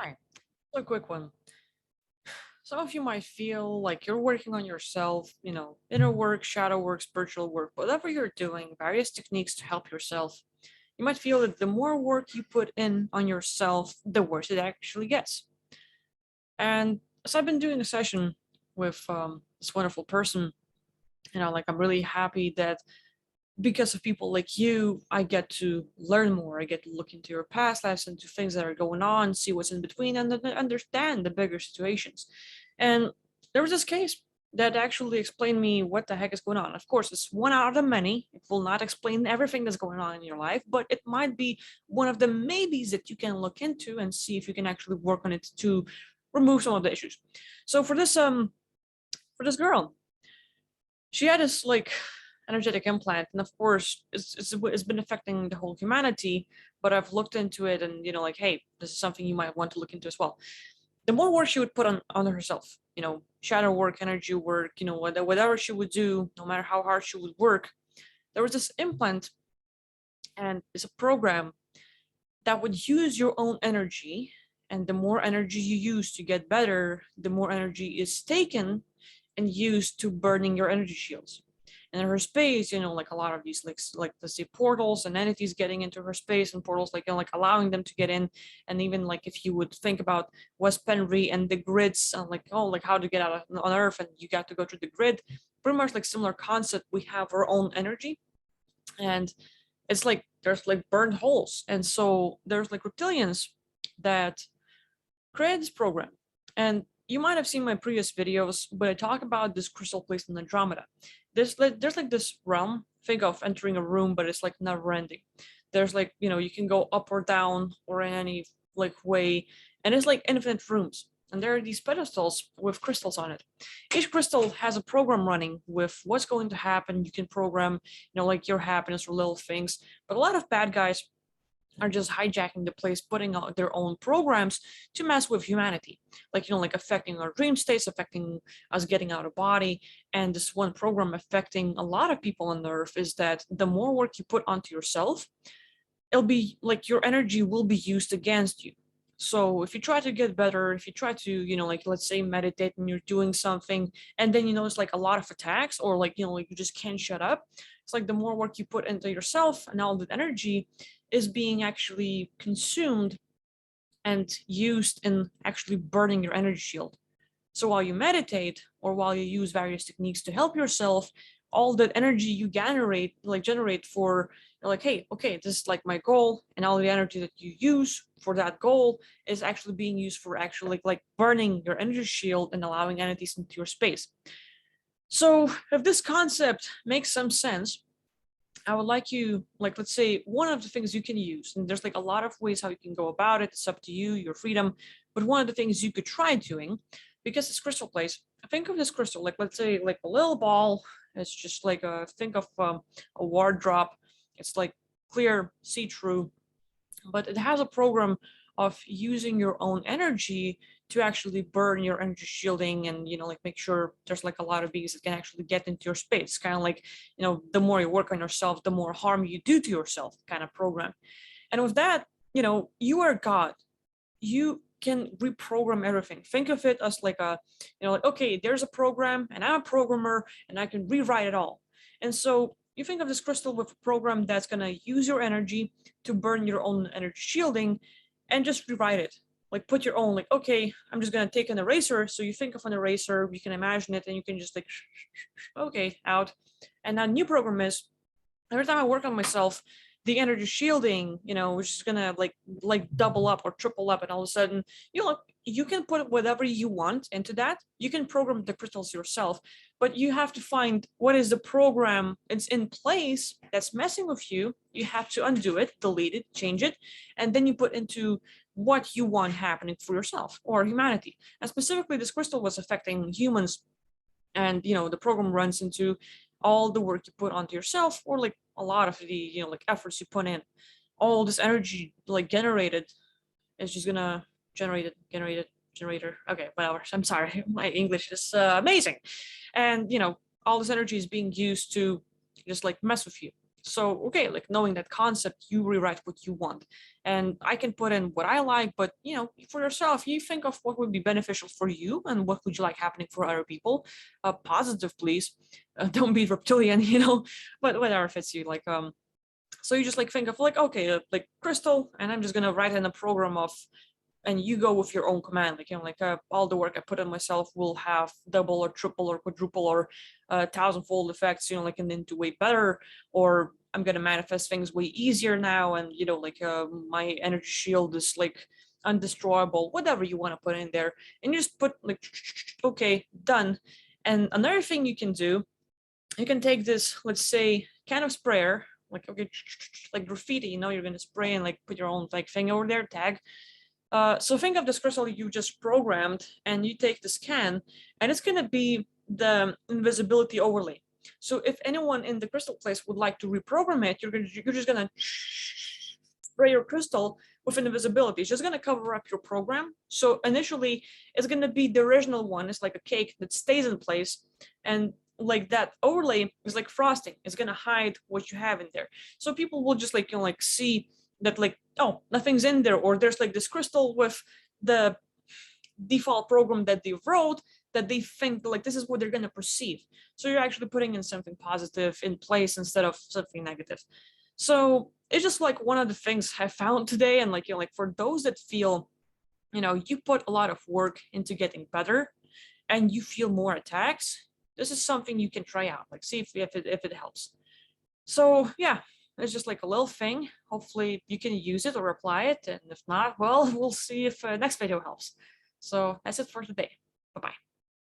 Hi, a quick one. Some of you might feel like you're working on yourself, inner work, shadow work, spiritual work, whatever you're doing, various techniques to help yourself. You might feel that the more work you put in on yourself, the worse it actually gets. And as I've been doing a session with this wonderful person, like I'm really happy that because of people like you, I get to learn more. I get to look into your past lives, into things that are going on, see what's in between, and then understand the bigger situations. And there was this case that actually explained me what the heck is going on. Of course, it's one out of the many. It will not explain everything that's going on in your life, but it might be one of the maybes that you can look into and see if you can actually work on it to remove some of the issues. So for this girl, she had this like energetic implant, and of course it's been affecting the whole humanity. But I've looked into it, and like, hey, this is something you might want to look into as well. The more work she would put on herself, shadow work, energy work, whatever she would do, no matter how hard she would work, there was this implant, and it's a program that would use your own energy. And the more energy you use to get better, the more energy is taken and used to burning your energy shields. And in her space, like a lot of these, like let's say portals and entities getting into her space, and portals like like allowing them to get in. And even like if you would think about West Penry and the grids, and like like how to get out on Earth, and you got to go through the grid, pretty much like similar concept. We have our own energy, and it's like there's like burned holes, and so there's like reptilians that create this program. And you might have seen my previous videos, but I talk about this crystal place in Andromeda. There's like this realm. Think of entering a room, but it's like never ending. There's like, you can go up or down or in any like way, and it's like infinite rooms. And there are these pedestals with crystals on it. Each crystal has a program running with what's going to happen. You can program, like your happiness or little things. But a lot of bad guys are just hijacking the place, putting out their own programs to mess with humanity, like like affecting our dream states, affecting us getting out of body. And this one program affecting a lot of people on the earth is that the more work you put onto yourself, it'll be like your energy will be used against you. So if you try to get better, if you try to, like let's say meditate and you're doing something, and then it's like a lot of attacks, or like like you just can't shut up. It's like the more work you put into yourself, and all that energy is being actually consumed and used in actually burning your energy shield. So while you meditate, or while you use various techniques to help yourself, all that energy you generate for, like, hey, okay, this is like my goal, and all the energy that you use for that goal is actually being used for actually like burning your energy shield and allowing entities into your space. So if this concept makes some sense, I would like you, like, let's say one of the things you can use, and there's like a lot of ways how you can go about it. It's up to you, your freedom. But one of the things you could try doing, because this crystal place, think of this crystal, like, let's say like a little ball. It's just like think of a water drop. It's like clear, see-through, but it has a program of using your own energy to actually burn your energy shielding, and like make sure there's like a lot of beings that can actually get into your space. Kind of like, the more you work on yourself, the more harm you do to yourself kind of program. And with that, you are God. You can reprogram everything. Think of it as like a, like, okay, there's a program and I'm a programmer and I can rewrite it all. And so you think of this crystal with a program that's going to use your energy to burn your own energy shielding, and just rewrite it. Like put your own, like, okay, I'm just going to take an eraser. So you think of an eraser, you can imagine it, and you can just like, okay, out. And that new program is, every time I work on myself, the energy shielding, which is gonna like double up or triple up, and all of a sudden, you can put whatever you want into that. You can program the crystals yourself, but you have to find what is the program that's in place that's messing with you. You have to undo it, delete it, change it, and then you put into what you want happening for yourself or humanity. And specifically, this crystal was affecting humans, and the program runs into all the work you put onto yourself, or like a lot of the like efforts you put in. All this energy like generated is just gonna generator, okay, whatever. I'm sorry, my English is amazing. And all this energy is being used to just like mess with you. So, okay, like knowing that concept, you rewrite what you want. And I can put in what I like, but for yourself, you think of what would be beneficial for you and what would you like happening for other people. Positive, please. Don't be reptilian, but whatever fits you. So you just like think of like, okay, like crystal, and I'm just gonna write in a program of, and you go with your own command, all the work I put in myself will have double or triple or quadruple or thousandfold effects, and then do way better, or I'm gonna manifest things way easier now, and my energy shield is like undestroyable, whatever you want to put in there, and you just put like, okay, done. And another thing you can do, you can take this, let's say, can of sprayer, like okay, like graffiti, you're gonna spray and like put your own like thing over there, tag. So think of this crystal you just programmed, and you take this can, and it's gonna be the invisibility overlay. So if anyone in the crystal place would like to reprogram it, you're just gonna spray your crystal with an invisibility. It's just gonna cover up your program. So initially, it's gonna be the original one. It's like a cake that stays in place, and like that overlay is like frosting. It's gonna hide what you have in there. So people will just like see that like, oh, nothing's in there, or there's like this crystal with the default program that they wrote, that they think like this is what they're going to perceive. So you're actually putting in something positive in place instead of something negative. So it's just like one of the things I found today. And like, like for those that feel, you put a lot of work into getting better and you feel more attacks, this is something you can try out, like see if it helps. So yeah, it's just like a little thing. Hopefully you can use it or apply it. And if not, well, we'll see if next video helps. So that's it for today. Bye-bye.